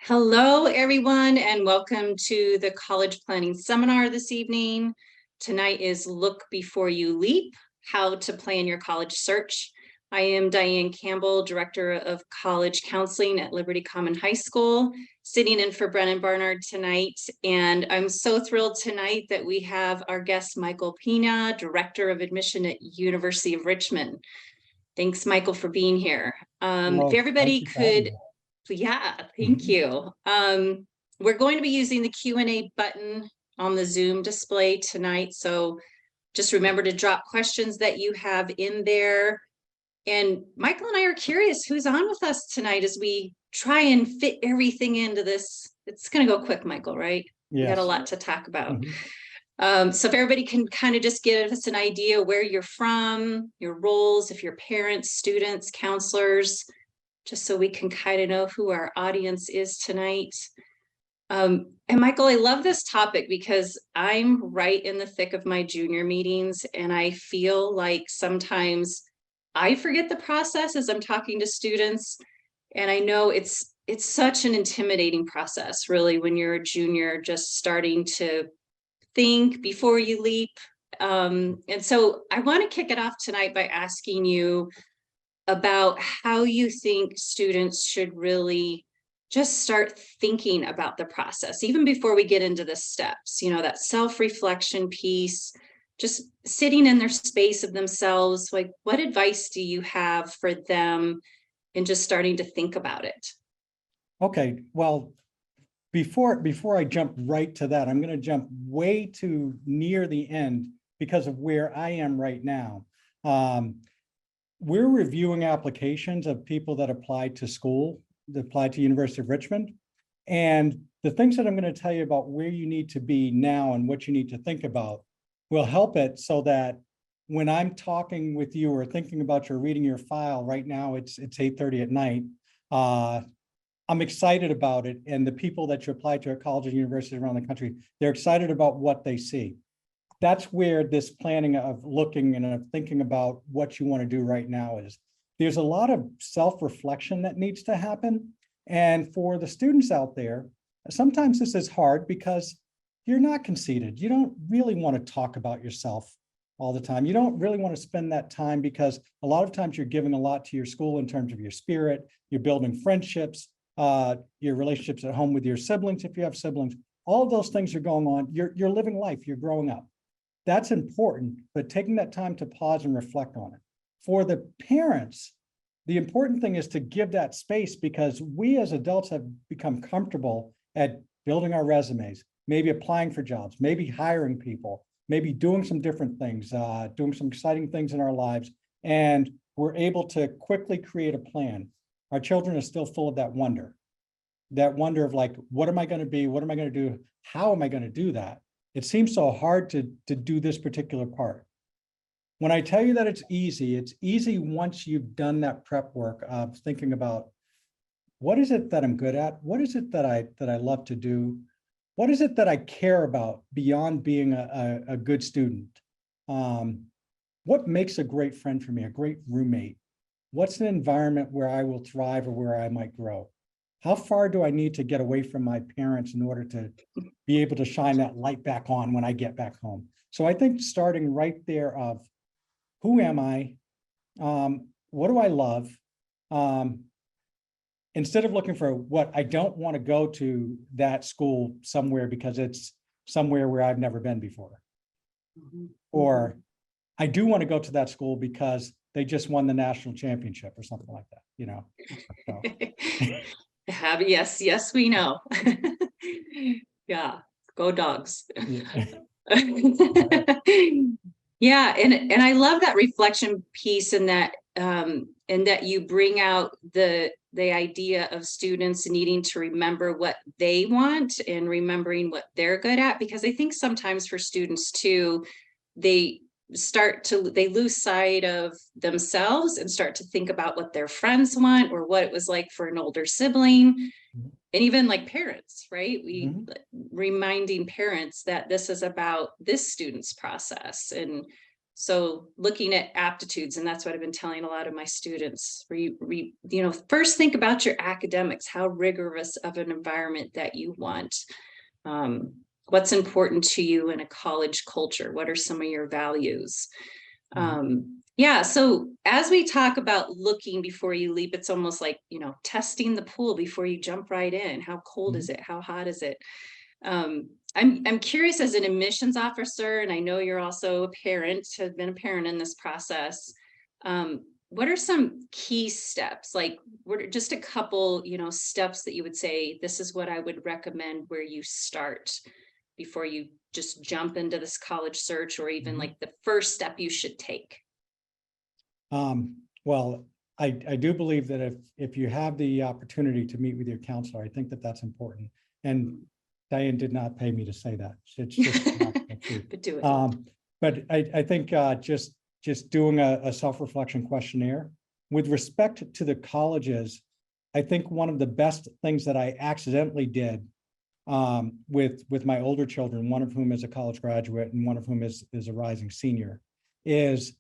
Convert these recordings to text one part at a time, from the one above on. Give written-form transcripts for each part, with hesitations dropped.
Hello, everyone, and welcome to the College Planning Seminar this evening. Tonight is Look Before You Leap, How to Plan Your College Search. I am Diane Campbell, Director of College Counseling at Liberty Common High School, sitting in for Brennan Barnard tonight. And I'm so thrilled tonight that we have our guest, Michael Pina, Director of Admission at University of Richmond. Thanks, Michael, for being here. If everybody could... Yeah, thank you. We're going to be using the Q&A button on the Zoom display tonight. So just remember to drop questions that you have in there. And Michael and I are curious who's on with us tonight as we try and fit everything into this. It's going to go quick, Michael, right? Yes. We got a lot to talk about. So if everybody can kind of just give us an idea where you're from, your roles, if you're parents, students, counselors, just so we can kind of know who our audience is tonight. And Michael, I love this topic because I'm right in the thick of my junior meetings, and I feel like sometimes I forget the process as I'm talking to students. And I know it's such an intimidating process, really, when you're a junior, just starting to think before you leap. And so I want to kick it off tonight by asking you about how you think students should really just start thinking about the process, even before we get into the steps, that self-reflection piece, just sitting in their space of themselves. Like, what advice do you have for them in just starting to think about it? Okay, well, before I jump right to that, I'm going to jump way too near the end because of where I am right now. We're reviewing applications of people that applied to school, that applied to University of Richmond. And the things that I'm going to tell you about where you need to be now and what you need to think about will help it so that when I'm talking with you or thinking about your reading your file right now, it's 8:30 at night. I'm excited about it. And the people that you apply to at colleges and universities around the country, they're excited about what they see. That's where this planning of looking and of thinking about what you want to do right now is. There's a lot of self-reflection that needs to happen. And for the students out there, sometimes this is hard because you're not conceited. You don't really want to talk about yourself all the time. You don't really want to spend that time because a lot of times you're giving a lot to your school in terms of your spirit, you're building friendships, your relationships at home with your siblings, if you have siblings. All of those things are going on. You're living life, you're growing up. That's important, but taking that time to pause and reflect on it. For the parents, the important thing is to give that space because we as adults have become comfortable at building our resumes, maybe applying for jobs, maybe hiring people, maybe doing some different things, doing some exciting things in our lives. And we're able to quickly create a plan. Our children are still full of that wonder of like, what am I going to be? What am I going to do? How am I going to do that? It seems so hard to do this particular part. When I tell you that it's easy once you've done that prep work of thinking about what is it that I'm good at? What is it that I love to do? What is it that I care about beyond being a good student? What makes a great friend for me, a great roommate? What's an environment where I will thrive or where I might grow? How far do I need to get away from my parents in order to be able to shine that light back on when I get back home? So I think starting right there of who am I? What do I love? Instead of looking for what I don't want to go to that school somewhere because it's somewhere where I've never been before. Or I do want to go to that school because they just won the national championship or something like that, So. Yes, we know. Yeah, go dogs. Yeah, and I love that reflection piece and that you bring out the idea of students needing to remember what they want and remembering what they're good at, because I think sometimes for students too, they lose sight of themselves and start to think about what their friends want or what it was like for an older sibling. And even like parents, right? Reminding parents that this is about this student's process. And So looking at aptitudes, and that's what I've been telling a lot of my students, first think about your academics, how rigorous of an environment that you want. What's important to you in a college culture? What are some of your values? Yeah, so as we talk about looking before you leap, it's almost like, testing the pool before you jump right in. How cold is it? How hot is it? I'm curious, as an admissions officer, and I know you're also a parent, have been a parent in this process. What are some key steps? Like, what are just a couple, steps that you would say, this is what I would recommend where you start before you just jump into this college search, or even like the first step you should take? Well, I do believe that if you have the opportunity to meet with your counselor, I think that that's important. And Diane did not pay me to say that. It's just not the truth. But do it. But I think just doing a self-reflection questionnaire with respect to the colleges, I think one of the best things that I accidentally did with my older children, one of whom is a college graduate and one of whom is a rising senior, is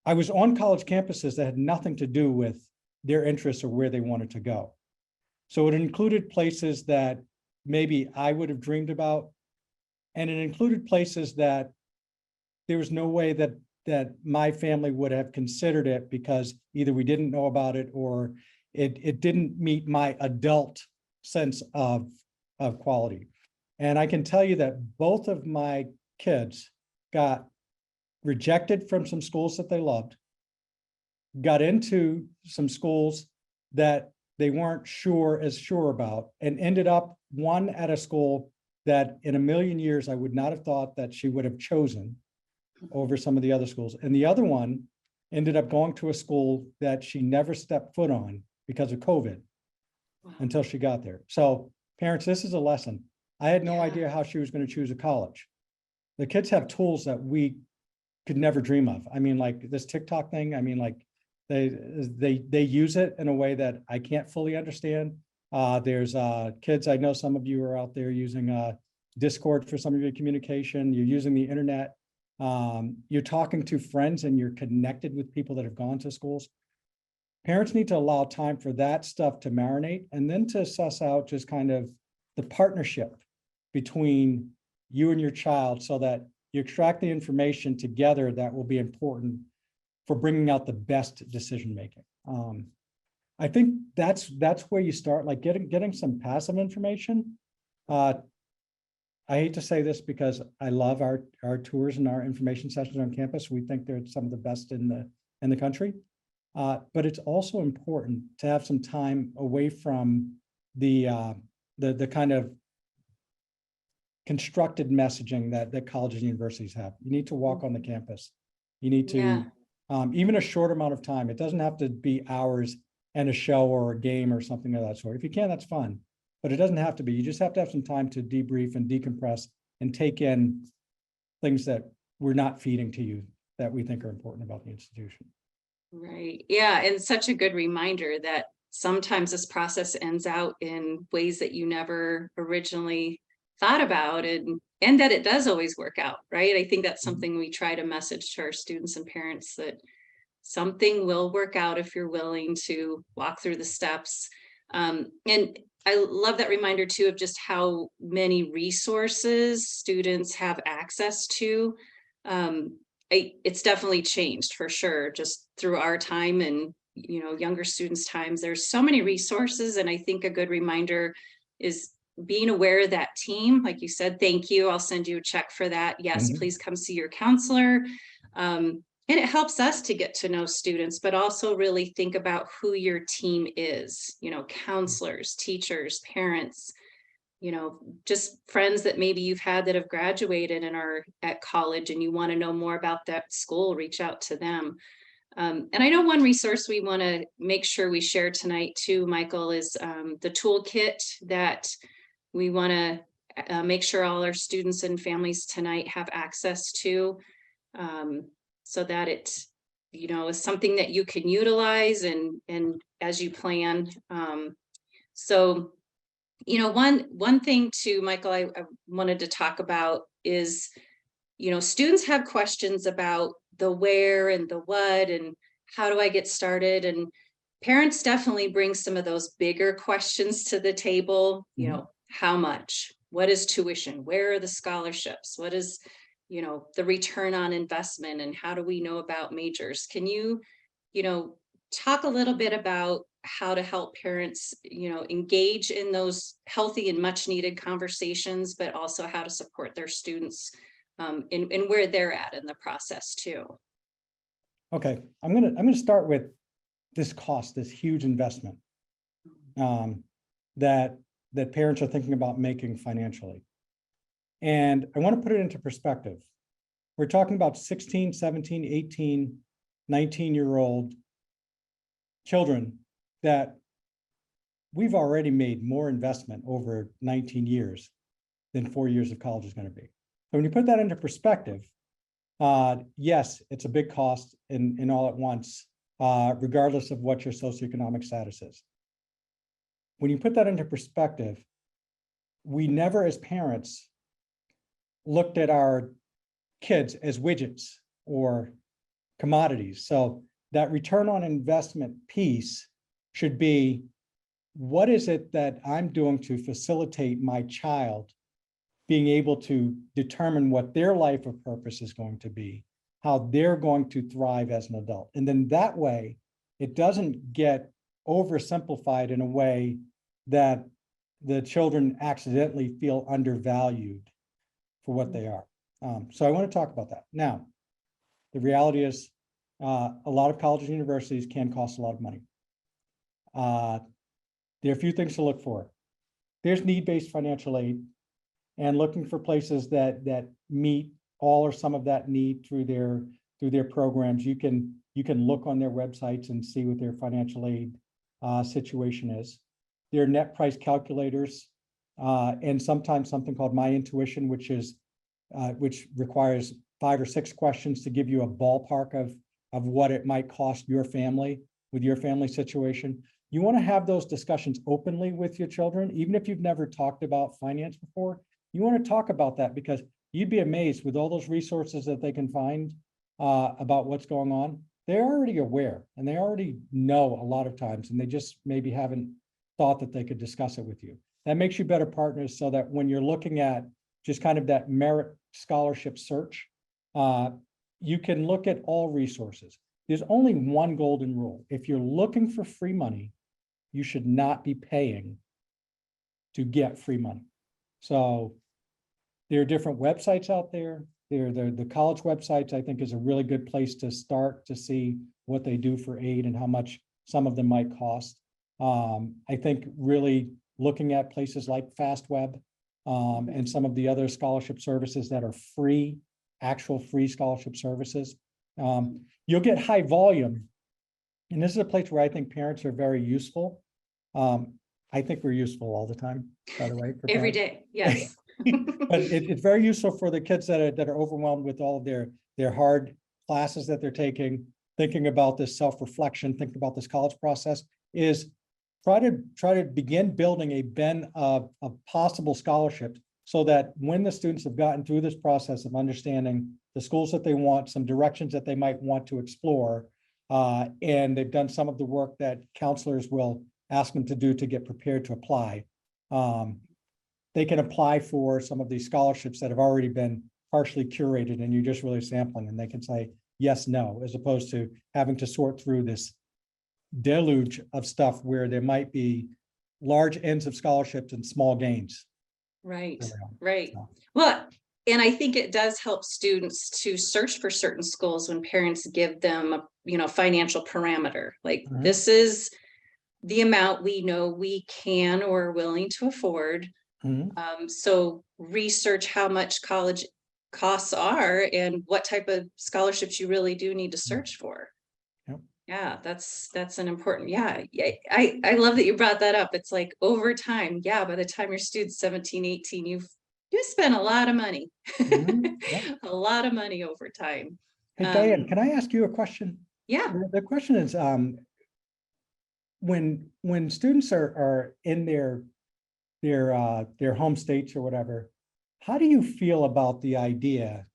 I was on college campuses that had nothing to do with their interests or where they wanted to go. So it included places that maybe I would have dreamed about, and it included places that there was no way that my family would have considered it, because either we didn't know about it or it didn't meet my adult sense of quality. And I can tell you that both of my kids got rejected from some schools that they loved, got into some schools that they weren't sure about, and ended up one at a school that in a million years I would not have thought that she would have chosen over some of the other schools. And the other one ended up going to a school that she never stepped foot on because of COVID. Wow. Until she got there. So parents, this is a lesson. I had no idea how she was going to choose a college. The kids have tools that we could never dream of. I mean, like this TikTok thing, I mean, like they use it in a way that I can't fully understand. There's kids, I know some of you are out there using Discord for some of your communication. You're using the internet. You're talking to friends and you're connected with people that have gone to schools. Parents need to allow time for that stuff to marinate, and then to suss out just kind of the partnership between you and your child, so that you extract the information together that will be important for bringing out the best decision making. I think that's where you start, like getting some passive information. I hate to say this because I love our tours and our information sessions on campus. We think they're some of the best in the country. But it's also important to have some time away from the kind of constructed messaging that colleges and universities have. You need to walk on the campus. You need to, even a short amount of time. It doesn't have to be hours and a show or a game or something of that sort. If you can, that's fun, but it doesn't have to be. You just have to have some time to debrief and decompress and take in things that we're not feeding to you that we think are important about the institution. Right. Yeah. And such a good reminder that sometimes this process ends out in ways that you never originally thought about, and that it does always work out. Right. I think that's something we try to message to our students and parents, that something will work out if you're willing to walk through the steps. And I love that reminder too, of just how many resources students have access to. It's definitely changed for sure, just through our time and younger students' times. There's so many resources, and I think a good reminder is being aware of that team. Like you said, thank you. I'll send you a check for that. Yes, please come see your counselor. And it helps us to get to know students, but also really think about who your team is. Counselors, teachers, parents. Just friends that maybe you've had that have graduated and are at college, and you want to know more about that school, reach out to them. And I know one resource we want to make sure we share tonight too, Michael, is the toolkit that we want to make sure all our students and families tonight have access to, so that it, is something that you can utilize and as you plan. So one thing too, Michael, I wanted to talk about is, students have questions about the where and the what, and how do I get started? And parents definitely bring some of those bigger questions to the table, you know, how much, what is tuition, where are the scholarships, what is, you know, the return on investment, and how do we know about majors? Can you, you know, talk a little bit about how to help parents, you know, engage in those healthy and much needed conversations, but also how to support their students in where they're at in the process too? Okay, I'm gonna start with this cost, this huge investment that parents are thinking about making financially. And I want to put it into perspective. We're talking about 16, 17, 18, 19-year-old children that we've already made more investment over 19 years than 4 years of college is going to be. So when you put that into perspective, yes, it's a big cost in all at once, regardless of what your socioeconomic status is. When you put that into perspective, we never as parents looked at our kids as widgets or commodities. So that return on investment piece should be, what is it that I'm doing to facilitate my child being able to determine what their life of purpose is going to be, how they're going to thrive as an adult. And then that way, it doesn't get oversimplified in a way that the children accidentally feel undervalued for what they are. So I want to talk about that. Now, the reality is a lot of colleges and universities can cost a lot of money. There are a few things to look for. There's need-based financial aid, and looking for places that meet all or some of that need through their programs. You can look on their websites and see what their financial aid situation is. There are net price calculators, and sometimes something called My Intuition, which requires 5 or 6 questions to give you a ballpark of what it might cost your family with your family situation. You want to have those discussions openly with your children, even if you've never talked about finance before. You want to talk about that, because you'd be amazed with all those resources that they can find about what's going on. They're already aware, and they already know a lot of times, and they just maybe haven't thought that they could discuss it with you. That makes you better partners, so that when you're looking at just kind of that merit scholarship search, you can look at all resources. There's only one golden rule. If you're looking for free money, you should not be paying to get free money. So there are different websites out there. The college websites, I think, is a really good place to start to see what they do for aid and how much some of them might cost. I think really looking at places like FastWeb and some of the other scholarship services that are free, actual free scholarship services. You'll get high volume. And this is a place where I think parents are very useful. I think we're useful all the time, by the way. Every day, yes. But it's very useful for the kids that are overwhelmed with all of their hard classes that they're taking, thinking about this self-reflection, thinking about this college process, is try to begin building a bin of possible scholarships, so that when the students have gotten through this process of understanding the schools that they want, some directions that they might want to explore, and they've done some of the work that counselors will ask them to do to get prepared to apply, they can apply for some of these scholarships that have already been partially curated, and you're just really sampling, and they can say yes, no, as opposed to having to sort through this deluge of stuff where there might be large ends of scholarships and small gains. Right, right. Well, and I think it does help students to search for certain schools when parents give them a, you know, financial parameter. Like, this is the amount we know we can or are willing to afford. So research how much college costs are and what type of scholarships you really do need to search for. Yeah, that's an important, yeah. I love that you brought that up. It's like, over time, yeah, by the time your student's 17, 18, you spent a lot of money. A lot of money over time. Hey, Diane, can I ask you a question? Yeah. The question is, when students are in their home states or whatever, how do you feel about the idea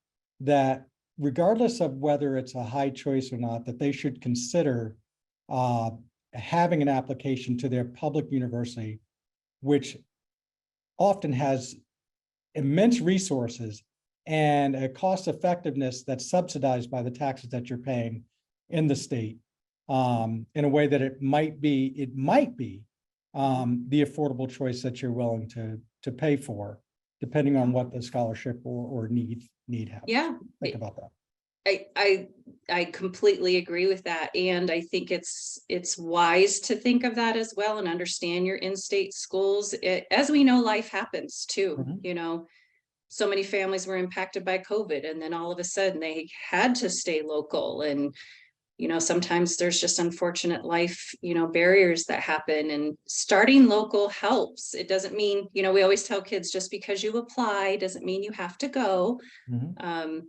that regardless of whether it's a high choice or not, that they should consider having an application to their public university, which often has immense resources and a cost effectiveness that's subsidized by the taxes that you're paying in the state, in a way that it might be the affordable choice that you're willing to pay for, depending on what the scholarship or need have. Yeah. Think about that. I completely agree with that. And I think it's wise to think of that as well and understand your in-state schools. As we know, life happens too. Mhm. You know, so many families were impacted by COVID, and then all of a sudden they had to stay local. And, you know, sometimes there's just unfortunate life, you know, barriers that happen, and starting local helps. It doesn't mean, you know, we always tell kids, just because you apply doesn't mean you have to go. Mhm.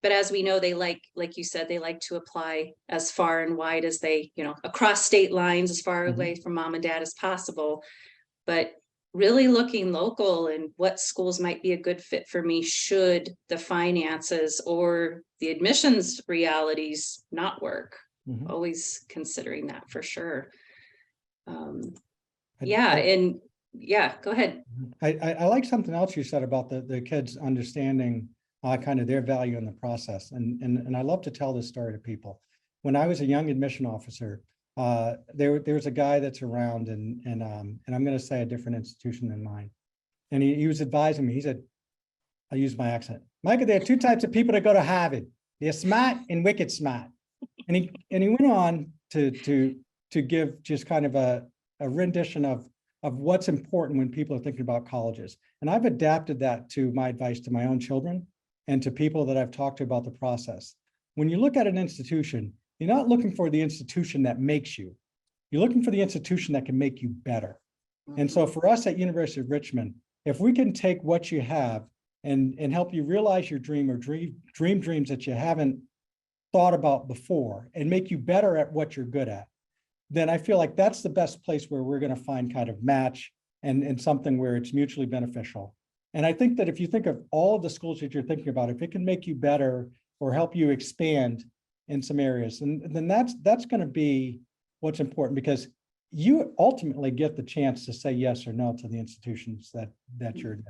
But as we know, they like you said, they like to apply as far and wide as they, you know, across state lines, as far Mhm. away from mom and dad as possible. But really looking local and what schools might be a good fit for me should the finances or the admissions realities not work. Mhm. Always considering that for sure. I- Yeah, I- and yeah, go ahead. I like something else you said about the kids understanding kind of their value in the process. And I love to tell this story to people. When I was a young admission officer, there was a guy that's around, and I'm going to say a different institution than mine. And he was advising me. He said, I use my accent, Micah, there are two types of people that go to Harvard. They're smart and wicked smart. And he went on to give just kind of a rendition of what's important when people are thinking about colleges. And I've adapted that to my advice to my own children and to people that I've talked to about the process. When you look at an institution, you're not looking for the institution that makes you. You're looking for the institution that can make you better. And so for us at University of Richmond, if we can take what you have and help you realize your dream or dreams that you haven't thought about before and make you better at what you're good at, then I feel like that's the best place where we're going to find kind of match and something where it's mutually beneficial. And I think that if you think of all of the schools that you're thinking about, if it can make you better or help you expand in some areas, and then that's going to be what's important, because you ultimately get the chance to say yes or no to the institutions that you're in.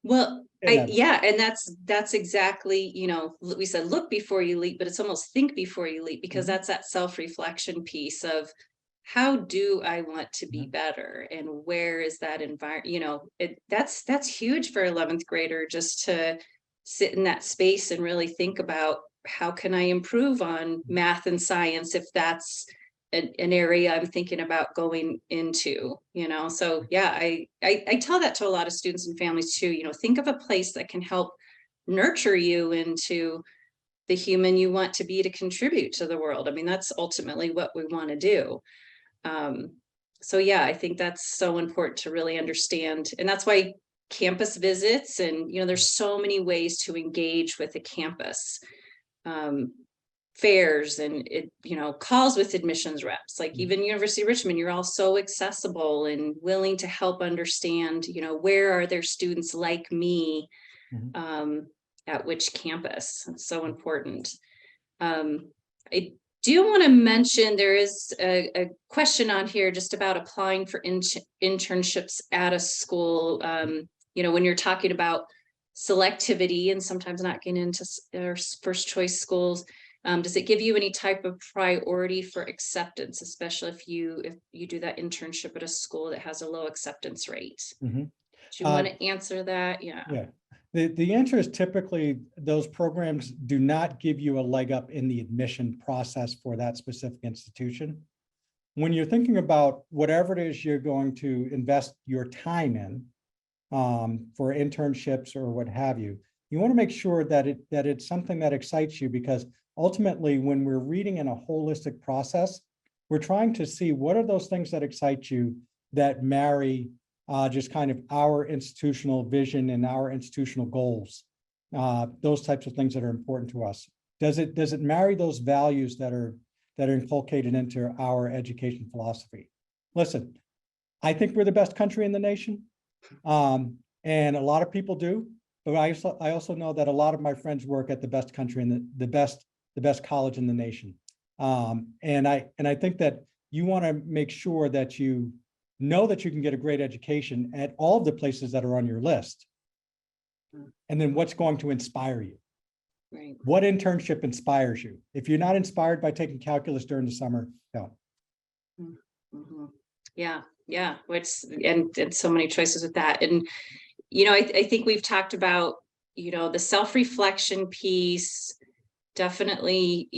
Well, Yeah. yeah, and that's exactly, you know, we said look before you leap, but it's almost think before you leap, because Mhm. that's that self-reflection piece of how do I want to be Mhm. better, and where is that environment, you know, that's huge for 11th grader, just to sit in that space and really think about how can I improve on math and science if that's an area I'm thinking about going into, you know. So yeah, I tell that to a lot of students and families too, you know, think of a place that can help nurture you into the human you want to be, to contribute to the world. I mean, that's ultimately what we want to do. So yeah, I think that's so important to really understand. And that's why campus visits, and, you know, there's so many ways to engage with a campus. Fairs and you know, calls with admissions reps, like even University of Richmond, you're all so accessible and willing to help understand, you know, where are there students like me at which campus. It's so important. I do want to mention there is a question on here just about applying for internships at a school. You know, when you're talking about selectivity and sometimes not getting into their first choice schools, does it give you any type of priority for acceptance, especially if you do that internship at a school that has a low acceptance rate? Mhm. Do you want to answer that? Yeah. Yeah. The answer is typically those programs do not give you a leg up in the admission process for that specific institution. When you're thinking about whatever it is you're going to invest your time in for internships or what have you, you want to make sure that it's something that excites you, because ultimately when we're reading in a holistic process, we're trying to see what are those things that excite you that marry just kind of our institutional vision and our institutional goals, those types of things that are important to us. Does it marry those values that are inculcated into our education philosophy? Listen, I think we're the best country in the nation, and a lot of people do. but I also know that a lot of my friends work at the best country and the best college in the nation. And I think that you want to make sure that you know that you can get a great education at all of the places that are on your list. And then what's going to inspire you? Right. What internship inspires you? If you're not inspired by taking calculus during the summer, no. Mm-hmm. Yeah. And so many choices with that. And, I think we've talked about, the self-reflection piece, definitely,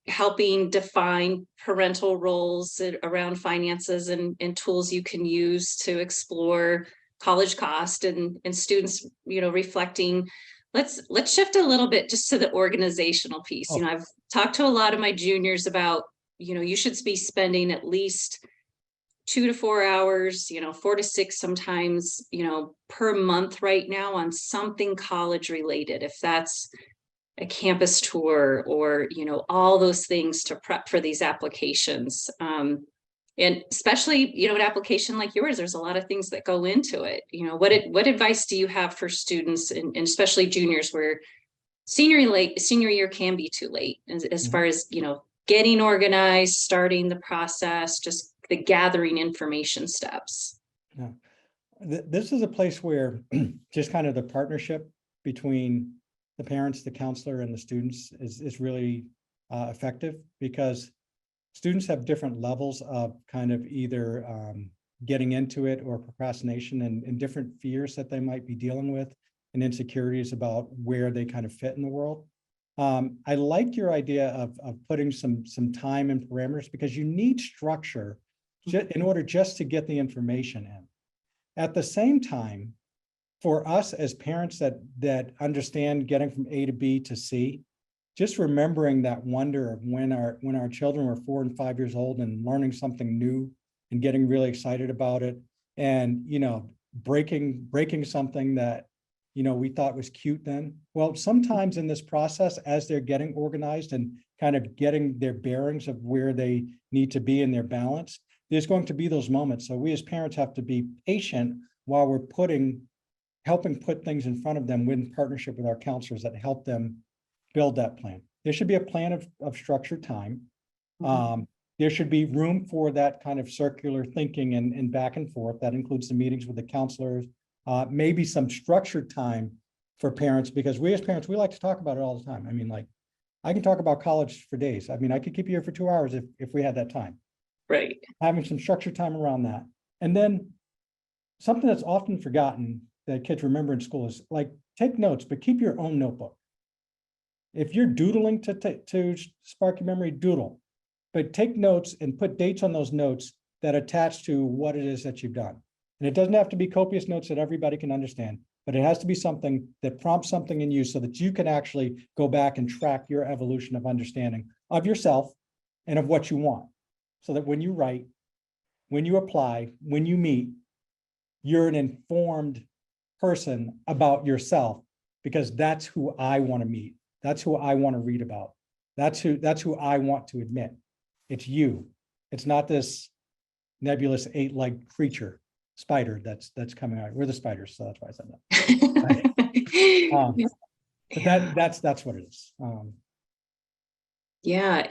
helping define parental roles around finances and tools you can use to explore college cost and students, reflecting. Let's shift a little bit just to the organizational piece. Oh. I've talked to a lot of my juniors about, you should be spending at least 2 to 4 hours, 4 to 6 sometimes, per month right now on something college related. If that's a campus tour or, all those things to prep for these applications. And especially, an application like yours, there's a lot of things that go into it. What advice do you have for students and especially juniors where senior year can be too late as far as, getting organized, starting the process, just the gathering information steps? Yeah. This is a place where just kind of the partnership between the parents, the counselor, and the students is really effective, because students have different levels of kind of either getting into it or procrastination and different fears that they might be dealing with and insecurities about where they kind of fit in the world. I like your idea of putting some time and parameters, because you need structure in order just to get the information in. At the same time, for us as parents that understand getting from A to B to C, just remembering that wonder of when our children were 4 and 5 years old and learning something new and getting really excited about it, and breaking something that we thought was cute then. Well, sometimes in this process, as they're getting organized and kind of getting their bearings of where they need to be in their balance, there's going to be those moments. So we as parents have to be patient while we're helping put things in front of them in partnership with our counselors that help them build that plan. There should be a plan of structured time. There should be room for that kind of circular thinking and back and forth. That includes the meetings with the counselors, maybe some structured time for parents, because we as parents, we like to talk about it all the time. I mean, like, I can talk about college for days. I mean, I could keep you here for 2 hours if we had that time. Right. Having some structured time around that. And then something that's often forgotten that kids remember in school is, like, take notes, but keep your own notebook. If you're doodling to spark your memory, doodle, but take notes and put dates on those notes that attach to what it is that you've done. And it doesn't have to be copious notes that everybody can understand, but it has to be something that prompts something in you so that you can actually go back and track your evolution of understanding of yourself and of what you want. So that when you write, when you apply, when you meet, you're an informed person about yourself, because that's who I want to meet. That's who I want to read about. That's who I want to admit. It's you. It's not this nebulous 8-legged creature, spider that's coming out. We're the spiders, so that's why I said that. But that's what it is. Yeah,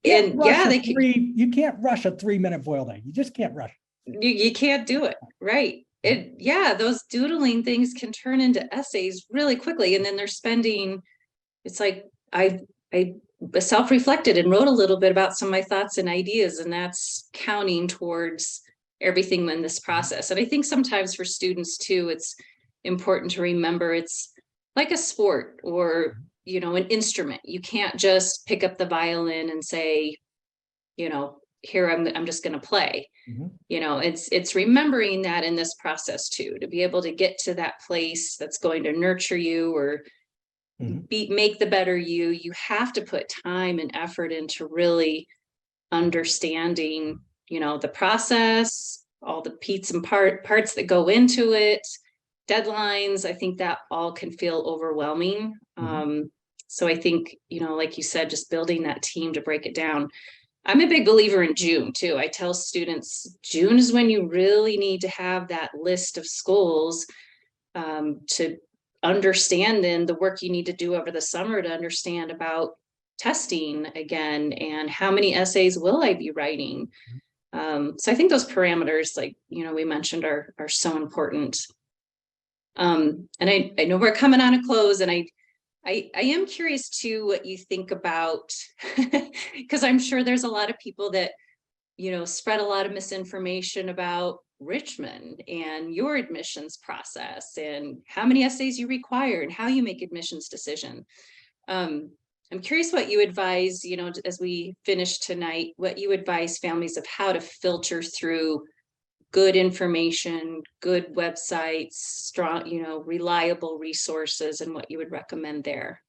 you can't rush a 3-minute boiled egg. You just can't rush. You can't do it, right? Those doodling things can turn into essays really quickly, and then they're spending. It's like I self-reflected and wrote a little bit about some of my thoughts and ideas, and that's counting towards everything in this process. And I think sometimes for students too, it's important to remember it's like a sport or an instrument. You can't just pick up the violin and say, here I'm just going to play. It's remembering that in this process too, to be able to get to that place that's going to nurture you or make the better you have to put time and effort into really understanding, the process, all the pieces and parts that go into it, deadlines. I think that all can feel overwhelming. So I think, like you said, just building that team to break it down. I'm a big believer in June too. I tell students June is when you really need to have that list of schools to understanding the work you need to do over the summer to understand about testing again, and how many essays will I be writing. So I think those parameters, like, we mentioned, are so important. And I know we're coming on a close, and I am curious too what you think about, because I'm sure there's a lot of people that spread a lot of misinformation about Richmond and your admissions process and how many essays you require and how you make admissions decision. I'm curious what you advise, as we finish tonight, what you advise families of how to filter through good information, good websites, strong, reliable resources, and what you would recommend there.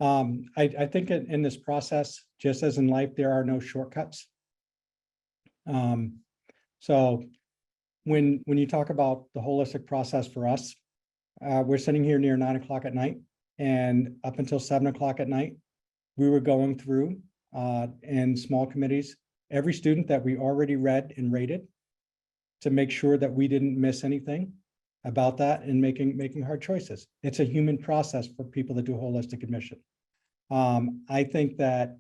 I think in this process, just as in life, there are no shortcuts. So when you talk about the holistic process for us, we're sitting here near 9 o'clock at night, and up until 7 o'clock at night, we were going through in small committees, every student that we already read and rated to make sure that we didn't miss anything about that and making hard choices. It's a human process for people that do holistic admission. I think that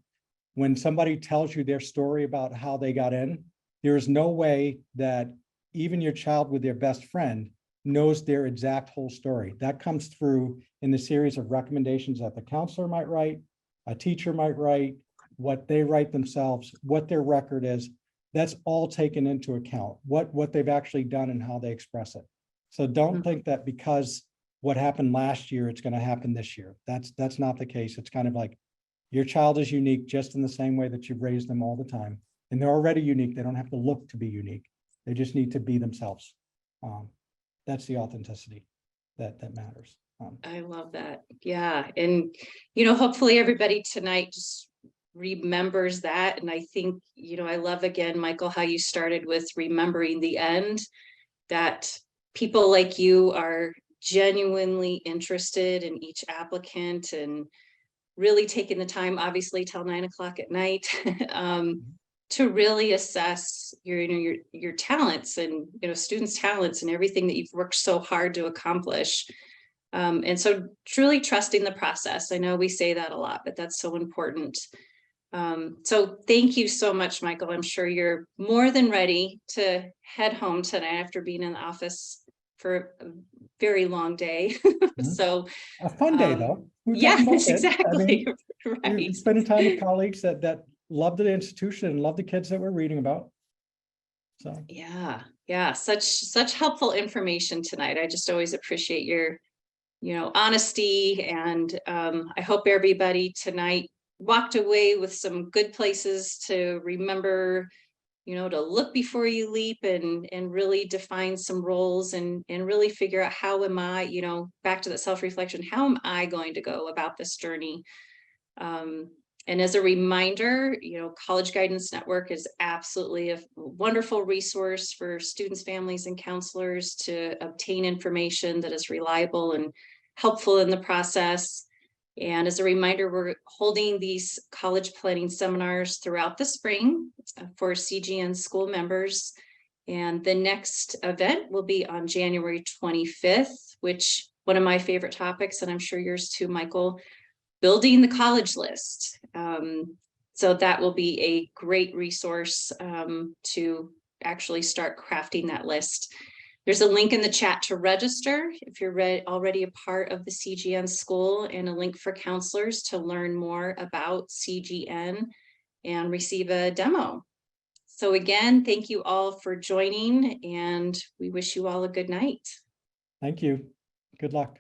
when somebody tells you their story about how they got in, there is no way that even your child with their best friend knows their exact whole story. That comes through in the series of recommendations that the counselor might write, a teacher might write, what they write themselves, what their record is. That's all taken into account, what they've actually done and how they express it. So don't think that because what happened last year, it's going to happen this year. That's not the case. It's kind of like your child is unique just in the same way that you've raised them all the time. And they're already unique. They don't have to look to be unique. They just need to be themselves. That's the authenticity that matters. I love that. Yeah. And, hopefully everybody tonight just remembers that. And I think, I love, again, Michael, how you started with remembering the end, that people like you are genuinely interested in each applicant and really taking the time, obviously till 9 o'clock at night, to really assess your talents and, students' talents and everything that you've worked so hard to accomplish. And so truly trusting the process. I know we say that a lot, but that's so important. So thank you so much, Michael. I'm sure you're more than ready to head home tonight after being in the office for a very long day. So a fun day though. Yes, exactly. Right. You're spending time with colleagues that love the institution and love the kids that we're reading about. So yeah, such helpful information tonight. I just always appreciate your honesty, and I hope everybody tonight walked away with some good places to remember, to look before you leap and really define some roles and really figure out how am I, back to that self-reflection, how am I going to go about this journey? And as a reminder, College Guidance Network is absolutely a wonderful resource for students, families, and counselors to obtain information that is reliable and helpful in the process. And as a reminder, we're holding these college planning seminars throughout the spring for CGN school members. And the next event will be on January 25th, which one of my favorite topics, and I'm sure yours too, Michael, building the college list. So that will be a great resource to actually start crafting that list. There's a link in the chat to register if you're already a part of the CGN school, and a link for counselors to learn more about CGN and receive a demo. So again, thank you all for joining, and we wish you all a good night. Thank you. Good luck.